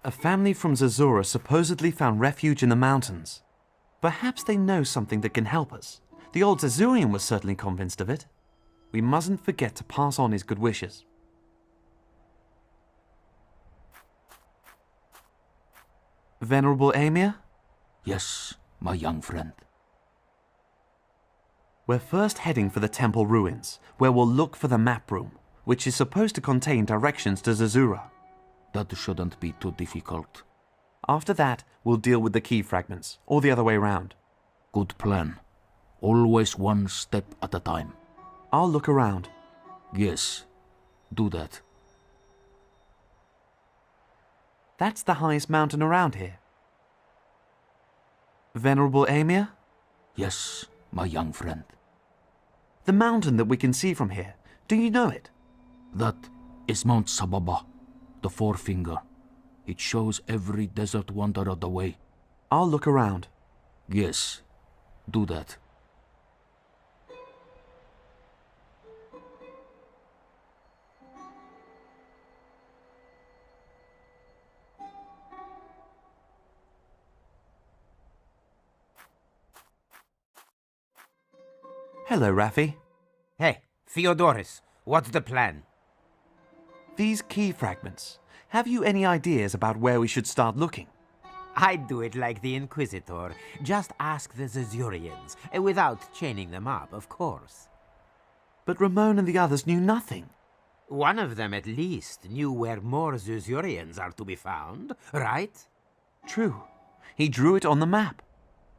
A family from Zerzura supposedly found refuge in the mountains. Perhaps they know something that can help us. The old Zerzurian was certainly convinced of it. We mustn't forget to pass on his good wishes. Venerable Emir? Yes, my young friend. We're first heading for the temple ruins, where we'll look for the map room, which is supposed to contain directions to Zerzura. That shouldn't be too difficult. After that, we'll deal with the key fragments, or the other way round. Good plan. Always one step at a time. I'll look around. Yes, do that. That's the highest mountain around here. Venerable Emir? Yes, my young friend. The mountain that we can see from here, do you know it? That is Mount Sababa, the forefinger. It shows every desert wanderer the way. I'll look around. Yes, do that. Hello, Raffi. Hey, Theodorus, what's the plan? These key fragments, have you any ideas about where we should start looking? I'd do it like the Inquisitor. Just ask the Zerzurians, without chaining them up, of course. But Ramon and the others knew nothing. One of them, at least, knew where more Zerzurians are to be found, right? True. He drew it on the map.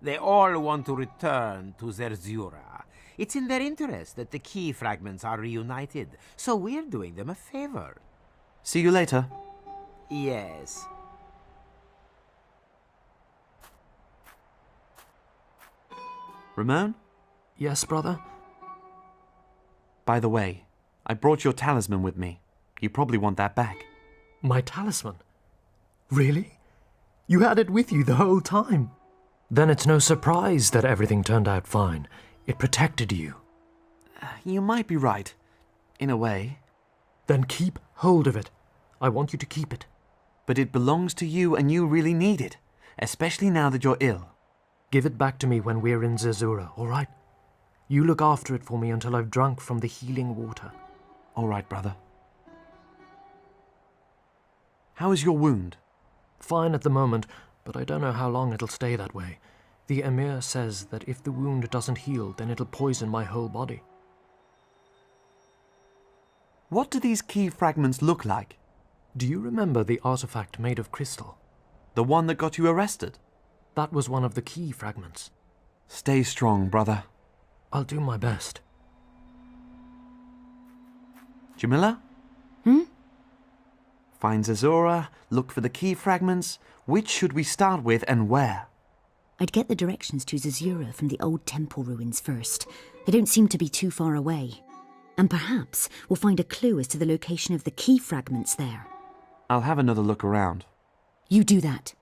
They all want to return to Zerzura. It's in their interest that the key fragments are reunited, so we're doing them a favor. See you later. Yes. Ramon? Yes, brother? By the way, I brought your talisman with me. You probably want that back. My talisman? Really? You had it with you the whole time? Then it's no surprise that everything turned out fine. It protected you. You might be right, in a way. Then keep hold of it. I want you to keep it. But it belongs to you and you really need it, especially now that you're ill. Give it back to me when we're in Zerzura, all right? You look after it for me until I've drunk from the healing water. All right, brother. How is your wound? Fine at the moment, but I don't know how long it'll stay that way. The Emir says that if the wound doesn't heal, then it'll poison my whole body. What do these key fragments look like? Do you remember the artifact made of crystal? The one that got you arrested? That was one of the key fragments. Stay strong, brother. I'll do my best. Jamila? Find Zerzura, look for the key fragments. Which should we start with and where? I'd get the directions to Zerzura from the old temple ruins first. They don't seem to be too far away. And perhaps we'll find a clue as to the location of the key fragments there. I'll have another look around. You do that.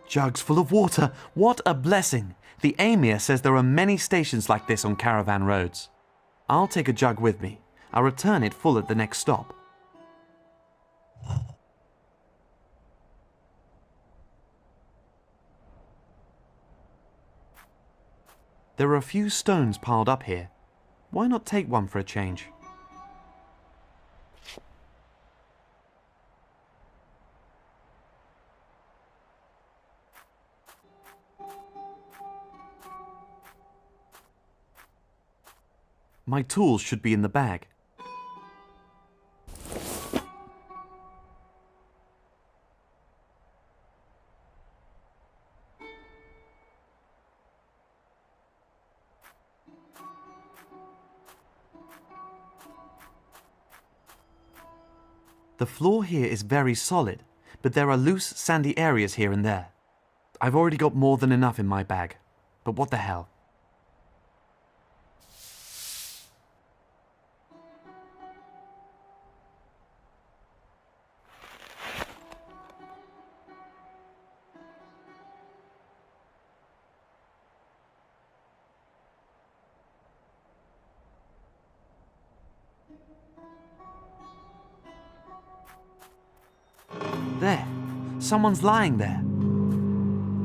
Jugs full of water. What a blessing. The Emir says there are many stations like this on caravan roads. I'll take a jug with me. I'll return it full at the next stop. There are a few stones piled up here. Why not take one for a change? My tools should be in the bag. The floor here is very solid, but there are loose, sandy areas here and there. I've already got more than enough in my bag, but what the hell? There. Someone's lying there.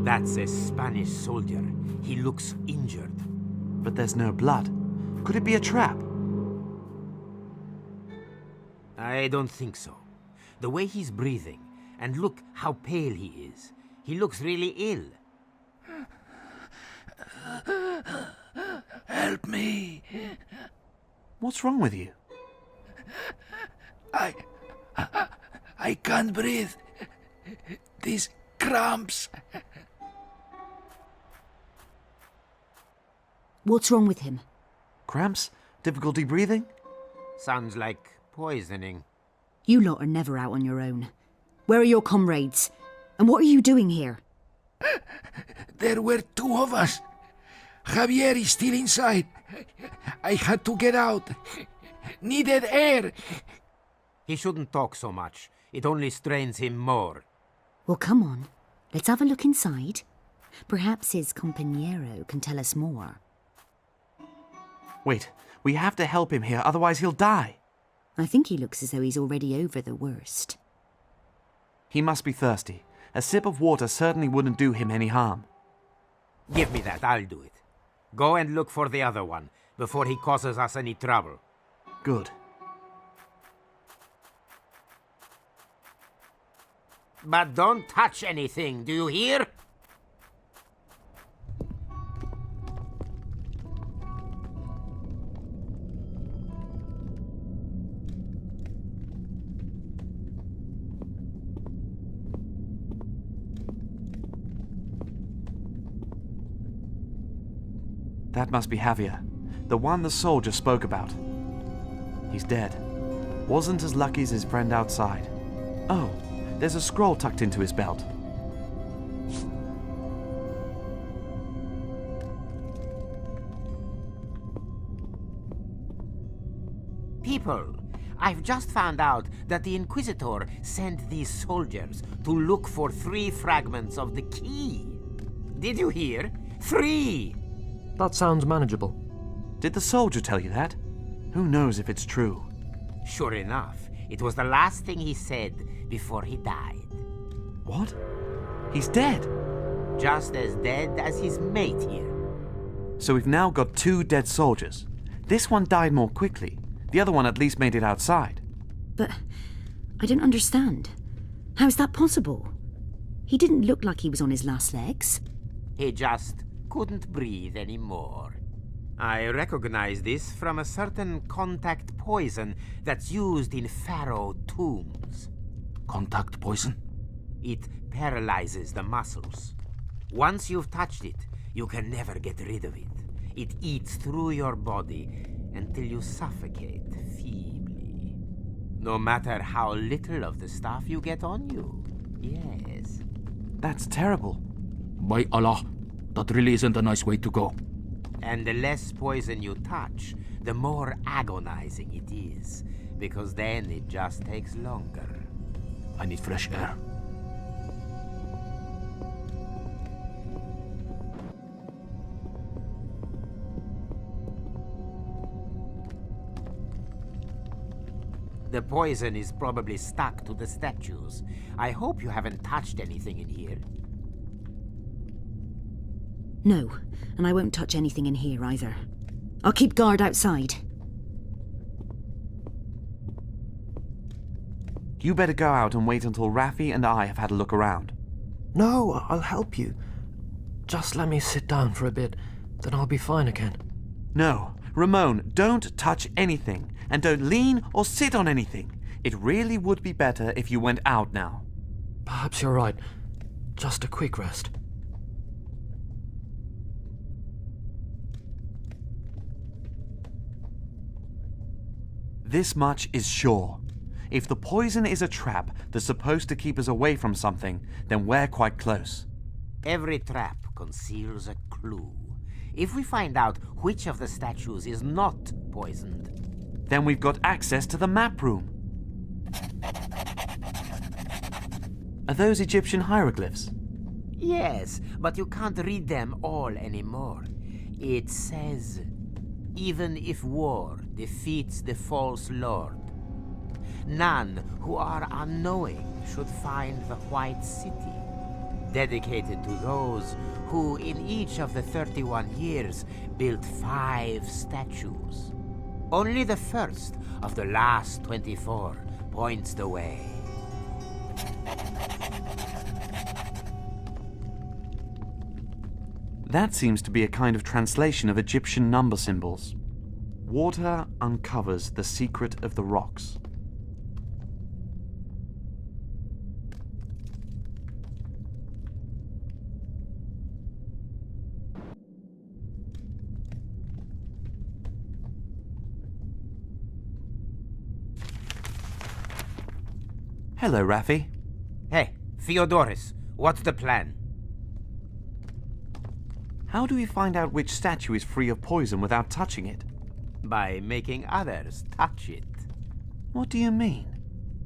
That's a Spanish soldier. He looks injured. But there's no blood. Could it be a trap? I don't think so. The way he's breathing, and look how pale he is. He looks really ill. Help me. What's wrong with you? I can't breathe. These cramps. What's wrong with him? Cramps? Difficulty breathing? Sounds like poisoning. You lot are never out on your own. Where are your comrades? And what are you doing here? There were two of us. Javier is still inside. I had to get out. Needed air. He shouldn't talk so much. It only strains him more. Well, come on. Let's have a look inside. Perhaps his compañero can tell us more. Wait, we have to help him here, otherwise he'll die. I think he looks as though he's already over the worst. He must be thirsty. A sip of water certainly wouldn't do him any harm. Give me that, I'll do it. Go and look for the other one, before he causes us any trouble. Good. But don't touch anything, do you hear? That must be Javier, the one the soldier spoke about. He's dead. Wasn't as lucky as his friend outside. Oh, there's a scroll tucked into his belt. People, I've just found out that the Inquisitor sent these soldiers to look for 3 fragments of the key. Did you hear? 3! That sounds manageable. Did the soldier tell you that? Who knows if it's true? Sure enough, it was the last thing he said before he died. What? He's dead. Just as dead as his mate here. So we've now got 2 dead soldiers. This one died more quickly. The other one at least made it outside. But I don't understand. How is that possible? He didn't look like he was on his last legs. He just couldn't breathe anymore. I recognize this from a certain contact poison that's used in pharaoh tombs. Contact poison? It paralyzes the muscles. Once you've touched it, you can never get rid of it. It eats through your body until you suffocate feebly. No matter how little of the stuff you get on you. Yes. That's terrible. By Allah, that really isn't a nice way to go. And the less poison you touch, the more agonizing it is, because then it just takes longer. I need fresh air. The poison is probably stuck to the statues. I hope you haven't touched anything in here. No, and I won't touch anything in here either. I'll keep guard outside. You better go out and wait until Raffi and I have had a look around. No, I'll help you. Just let me sit down for a bit, then I'll be fine again. No, Ramon, don't touch anything, and don't lean or sit on anything. It really would be better if you went out now. Perhaps you're right. Just a quick rest. This much is sure. If the poison is a trap that's supposed to keep us away from something, then we're quite close. Every trap conceals a clue. If we find out which of the statues is not poisoned, Then we've got access to the map room. Are those Egyptian hieroglyphs? yes, but you can't read them all anymore. It says, even if war defeats the false lord. none who are unknowing should find the White City, dedicated to those who in each of the 31 years built 5 statues. Only the first of the last 24 points the way. That seems to be a kind of translation of Egyptian number symbols. Water uncovers the secret of the rocks. Hello, Raffi. Hey, Theodorus, what's the plan? How do we find out which statue is free of poison without touching it? By making others touch it. What do you mean?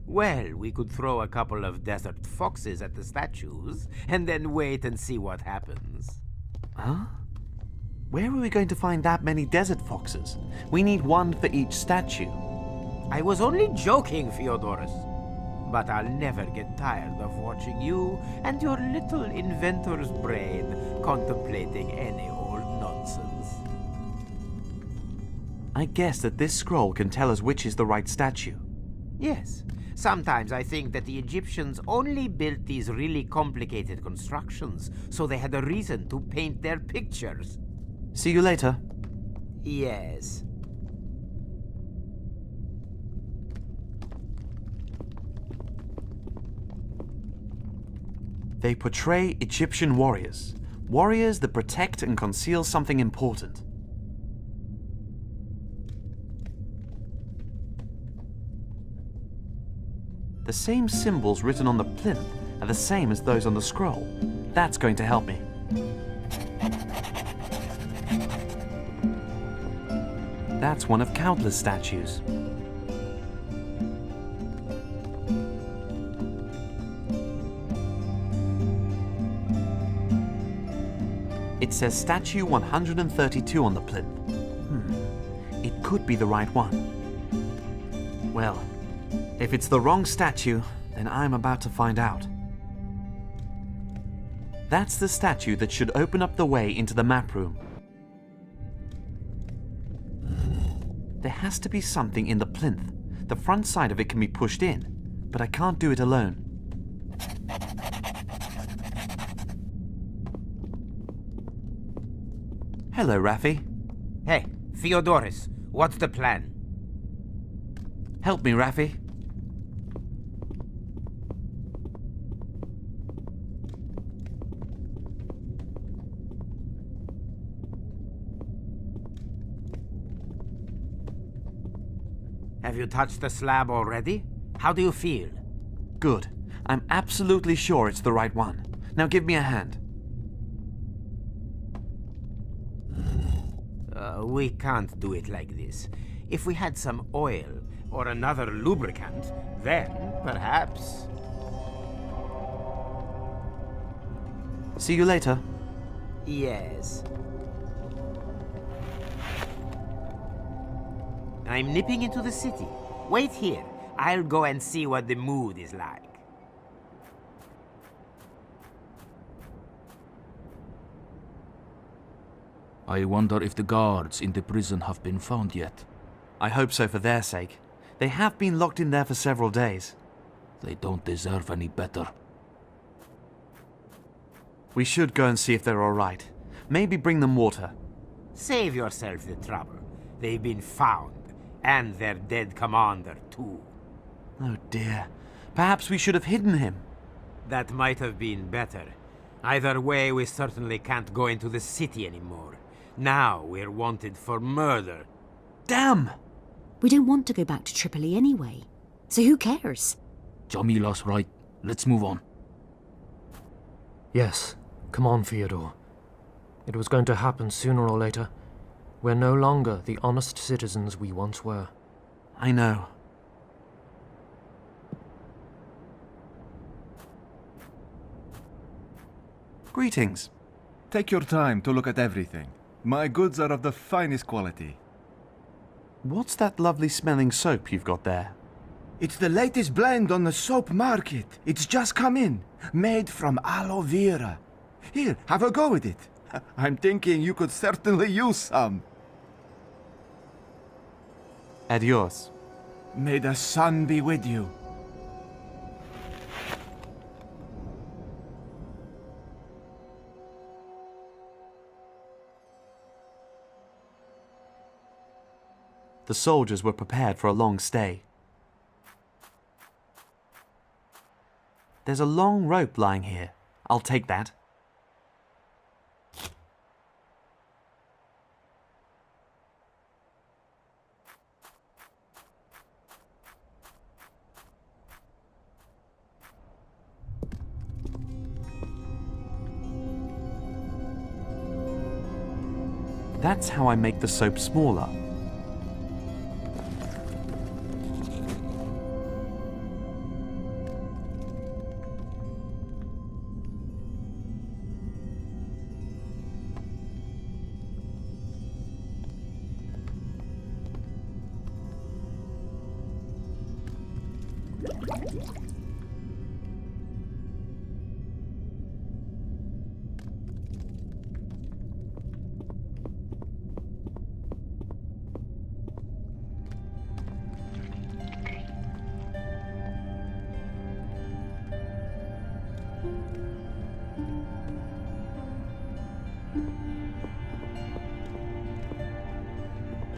Well, we could throw a couple of desert foxes at the statues, and then wait and see what happens. Huh? Where are we going to find that many desert foxes? We need one for each statue. I was only joking, Theodorus. But I'll never get tired of watching you and your little inventor's brain contemplating any old nonsense. I guess that this scroll can tell us which is the right statue. Yes. Sometimes I think that the Egyptians only built these really complicated constructions so they had a reason to paint their pictures. See you later. Yes. They portray Egyptian warriors. Warriors that protect and conceal something important. The same symbols written on the plinth are the same as those on the scroll. That's going to help me. That's one of countless statues. It says statue 132 on the plinth. It could be the right one. Well, if it's the wrong statue, then I'm about to find out. That's the statue that should open up the way into the map room. There has to be something in the plinth. The front side of it can be pushed in, but I can't do it alone. Hello, Raffi. Hey, Theodorus, what's the plan? Help me, Raffi. Have you touched the slab already? How do you feel? Good. I'm absolutely sure it's the right one. Now give me a hand. We can't do it like this. If we had some oil or another lubricant, then perhaps... See you later. Yes. I'm nipping into the city. Wait here. I'll go and see what the mood is like. I wonder if the guards in the prison have been found yet. I hope so for their sake. They have been locked in there for several days. They don't deserve any better. We should go and see if they're all right. Maybe bring them water. Save yourself the trouble. They've been found. And their dead commander, too. Oh dear. Perhaps we should have hidden him. That might have been better. Either way, we certainly can't go into the city anymore. Now we're wanted for murder. Damn! We don't want to go back to Tripoli anyway. So who cares? Jamila's right. Let's move on. Yes, come on, Fyodor. It was going to happen sooner or later. We're no longer the honest citizens we once were. I know. Greetings. Take your time to look at everything. My goods are of the finest quality. What's that lovely smelling soap you've got there? It's the latest blend on the soap market. It's just come in. Made from aloe vera. Here, have a go with it. I'm thinking you could certainly use some. Adios. May the sun be with you. The soldiers were prepared for a long stay. There's a long rope lying here. I'll take that. That's how I make the soap smaller.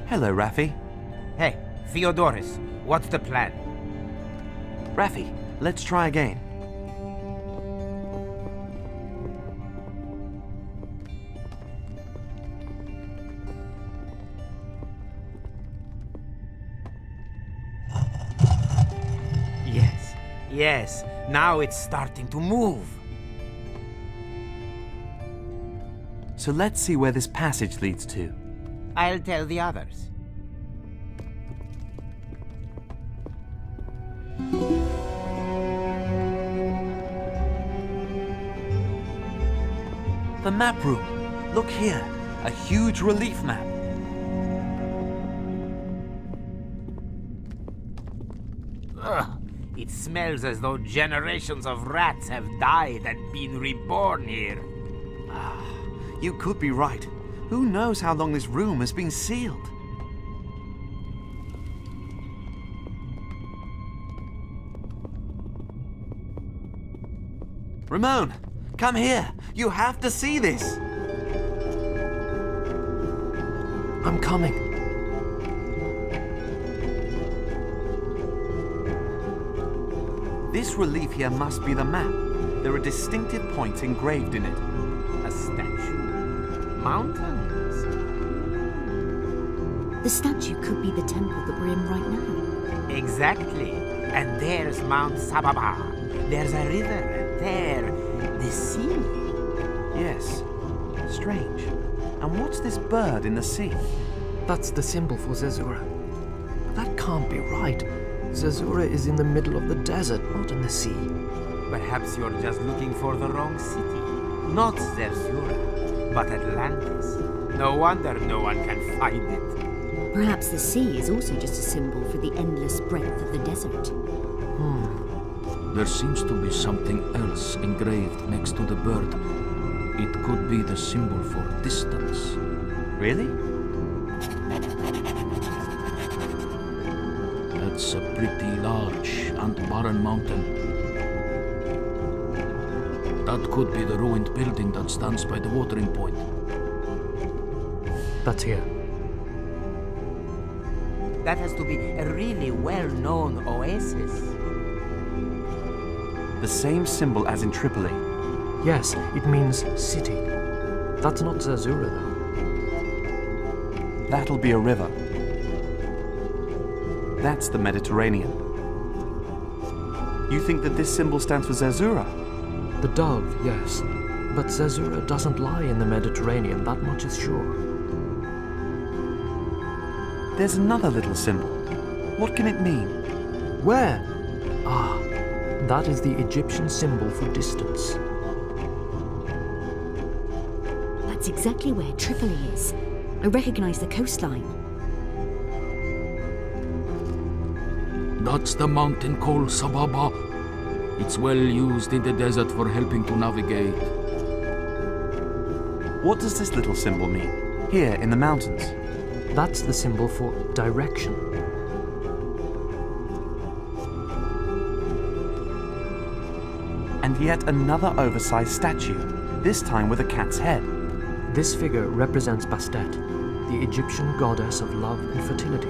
Hello, Raffi. Hey, Theodorus, what's the plan? Raffi, let's try again. Yes, now it's starting to move. So let's see where this passage leads to. I'll tell the others. The map room. Look here, a huge relief map. Ugh, it smells as though generations of rats have died and been reborn here. You could be right. Who knows how long this room has been sealed? Ramon, come here. You have to see this. I'm coming. This relief here must be the map. There are distinctive points engraved in it. A statue. Mountains. The statue could be the temple that we're in right now. Exactly. And there's Mount Sababa. There's a river, and there, the sea. Yes. Strange. And what's this bird in the sea? That's the symbol for Zerzura. That can't be right. Zerzura is in the middle of the desert, not in the sea. Perhaps you're just looking for the wrong city. Not Zerzura, but Atlantis. No wonder no one can find it. Perhaps the sea is also just a symbol for the endless breadth of the desert. There seems to be something else engraved next to the bird. It could be the symbol for distance. Really? That's a pretty large and barren mountain. That could be the ruined building that stands by the watering point. That's here. That has to be a really well-known oasis. The same symbol as in Tripoli. Yes, it means city. That's not Zerzura, though. That'll be a river. That's the Mediterranean. You think that this symbol stands for Zerzura? The dove, yes. But Zerzura doesn't lie in the Mediterranean, that much is sure. There's another little symbol. What can it mean? Where? Ah, that is the Egyptian symbol for distance. That's exactly where Tripoli is. I recognize the coastline. That's the mountain called Sababa. It's well used in the desert for helping to navigate. What does this little symbol mean? Here in the mountains. That's the symbol for direction. And yet another oversized statue, this time with a cat's head. This figure represents Bastet, the Egyptian goddess of love and fertility.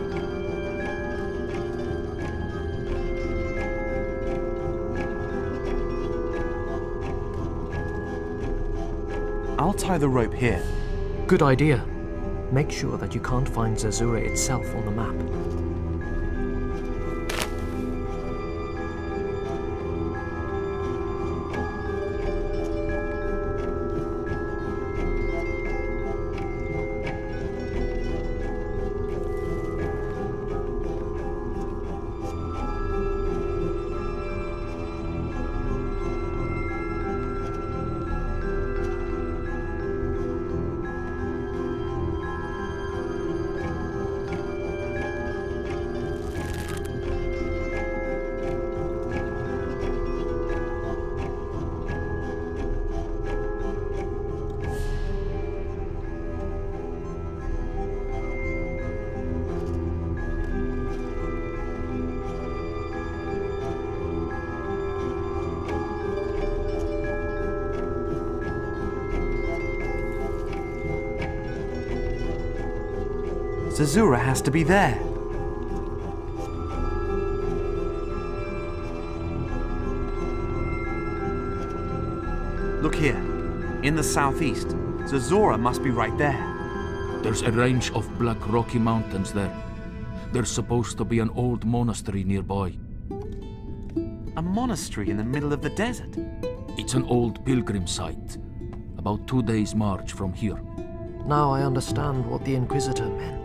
I'll tie the rope here. Good idea. Make sure that you can't find Zerzura itself on the map. Zerzura has to be there. Look here. In the southeast. Zerzura must be right there. There's a range of black rocky mountains there. There's supposed to be an old monastery nearby. A monastery in the middle of the desert. It's an old pilgrim site, about 2 days' march from here. Now I understand what the Inquisitor meant.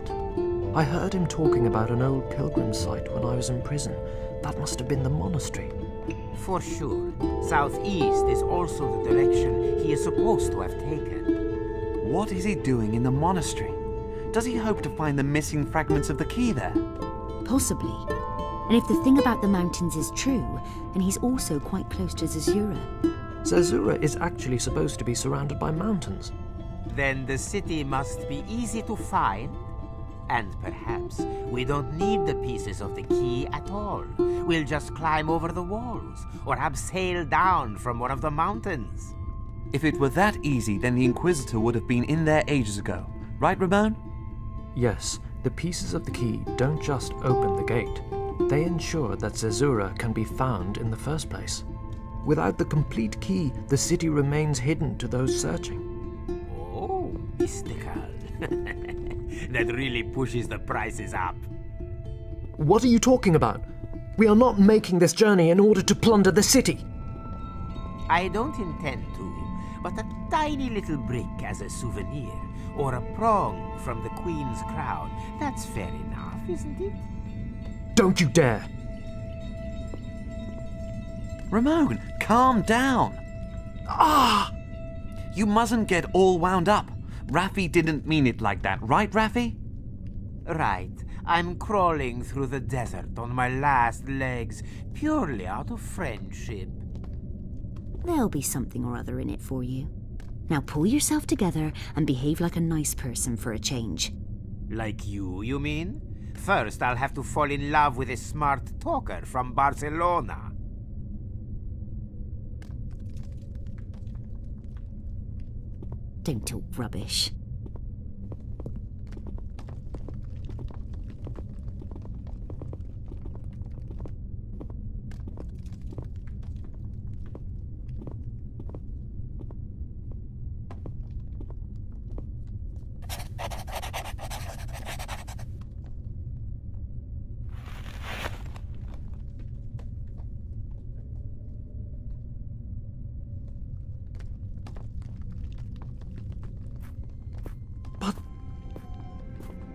I heard him talking about an old pilgrim site when I was in prison. That must have been the monastery. For sure. Southeast is also the direction he is supposed to have taken. What is he doing in the monastery? Does he hope to find the missing fragments of the key there? Possibly. And if the thing about the mountains is true, then he's also quite close to Zerzura. Zerzura is actually supposed to be surrounded by mountains. Then the city must be easy to find. And perhaps we don't need the pieces of the key at all. We'll just climb over the walls, or have sail down from one of the mountains. If it were that easy, then the Inquisitor would have been in there ages ago. Right, Ramon? Yes, the pieces of the key don't just open the gate. They ensure that Zerzura can be found in the first place. Without the complete key, the city remains hidden to those searching. Oh, mystical. That really pushes the prices up. What are you talking about? We are not making this journey in order to plunder the city. I don't intend to, but a tiny little brick as a souvenir, or a prong from the Queen's crown, that's fair enough, isn't it? Don't you dare! Ramon, calm down. Ah! You mustn't get all wound up. Raffi didn't mean it like that, right, Raffi? Right. I'm crawling through the desert on my last legs, purely out of friendship. There'll be something or other in it for you. Now pull yourself together and behave like a nice person for a change. Like you mean? First, I'll have to fall in love with a smart talker from Barcelona. Don't talk rubbish.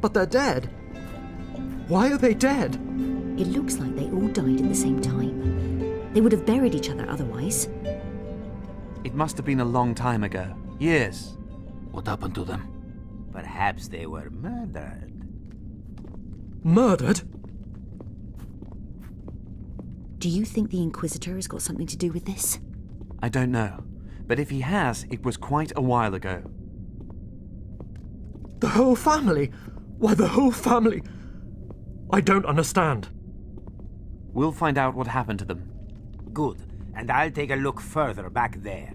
But they're dead. Why are they dead? It looks like they all died at the same time. They would have buried each other otherwise. It must have been a long time ago. Years. What happened to them? Perhaps they were murdered. Murdered? Do you think the Inquisitor has got something to do with this? I don't know, but if he has, it was quite a while ago. The whole family? Why, the whole family? I don't understand. We'll find out what happened to them. Good, and I'll take a look further back there.